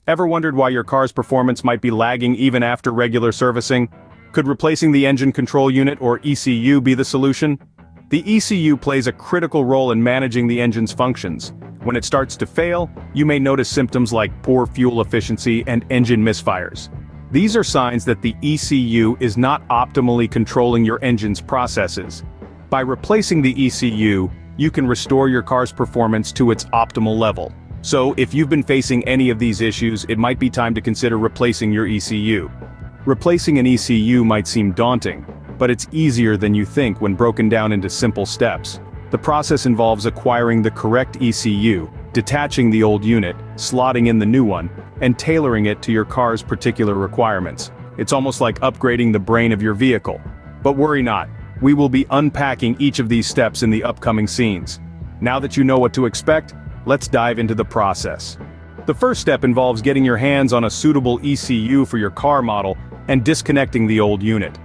Ever wondered why your car's performance might be lagging even after regular servicing? Could replacing the engine control unit or ECU be the solution? The ECU plays a critical role in managing the engine's functions. When it starts to fail, you may notice symptoms like poor fuel efficiency and engine misfires. These are signs that the ECU is not optimally controlling your engine's processes. By replacing the ECU, you can restore your car's performance to its optimal level. So, if you've been facing any of these issues, it might be time to consider replacing your ECU. Replacing an ECU might seem daunting, but it's easier than you think when broken down into simple steps. The process involves acquiring the correct ECU, detaching the old unit, slotting in the new one, and tailoring it to your car's particular requirements. It's almost like upgrading the brain of your vehicle. But worry not, we will be unpacking each of these steps in the upcoming scenes. Now that you know what to expect, let's dive into the process. The first step involves getting your hands on a suitable ECU for your car model and disconnecting the old unit.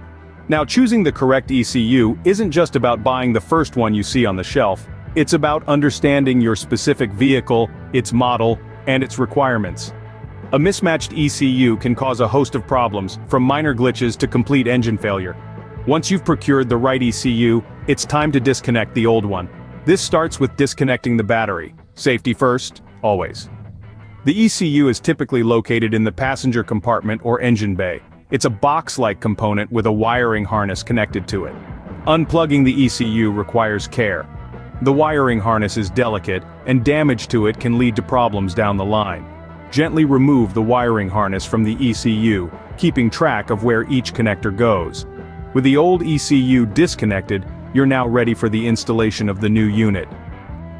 Now, choosing the correct ECU isn't just about buying the first one you see on the shelf, it's about understanding your specific vehicle, its model, and its requirements. A mismatched ECU can cause a host of problems, from minor glitches to complete engine failure. Once you've procured the right ECU, it's time to disconnect the old one. This starts with disconnecting the battery. Safety first, always. The ECU is typically located in the passenger compartment or engine bay. It's a box-like component with a wiring harness connected to it. Unplugging the ECU requires care. The wiring harness is delicate, and damage to it can lead to problems down the line. Gently remove the wiring harness from the ECU, keeping track of where each connector goes. With the old ECU disconnected, you're now ready for the installation of the new unit.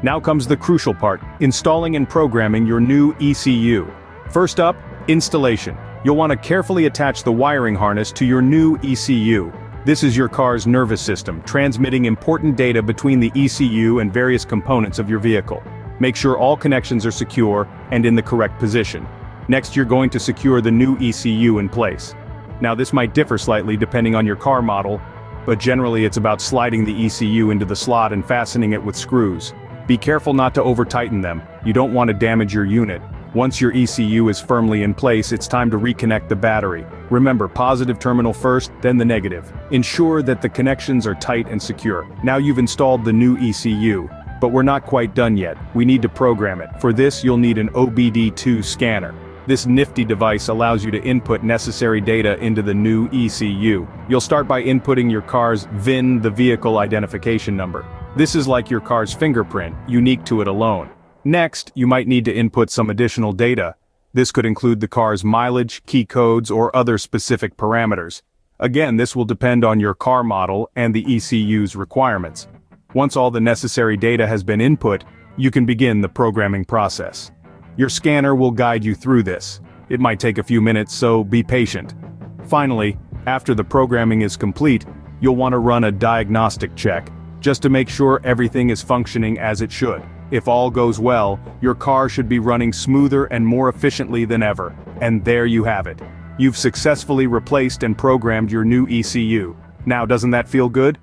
Now comes the crucial part, installing and programming your new ECU. First up, installation. You'll want to carefully attach the wiring harness to your new ECU. This is your car's nervous system, transmitting important data between the ECU and various components of your vehicle. Make sure all connections are secure and in the correct position. Next, you're going to secure the new ECU in place. Now, this might differ slightly depending on your car model, but generally it's about sliding the ECU into the slot and fastening it with screws. Be careful not to over-tighten them, you don't want to damage your unit. Once your ECU is firmly in place, it's time to reconnect the battery. Remember, positive terminal first, then the negative. Ensure that the connections are tight and secure. Now you've installed the new ECU, but we're not quite done yet. We need to program it. For this, you'll need an OBD2 scanner. This nifty device allows you to input necessary data into the new ECU. You'll start by inputting your car's VIN, the vehicle identification number. This is like your car's fingerprint, unique to it alone. Next, you might need to input some additional data. This could include the car's mileage, key codes, or other specific parameters. Again, this will depend on your car model and the ECU's requirements. Once all the necessary data has been input, you can begin the programming process. Your scanner will guide you through this. It might take a few minutes, so be patient. Finally, after the programming is complete, you'll want to run a diagnostic check, just to make sure everything is functioning as it should. If all goes well, your car should be running smoother and more efficiently than ever. And there you have it. You've successfully replaced and programmed your new ECU. Now, doesn't that feel good?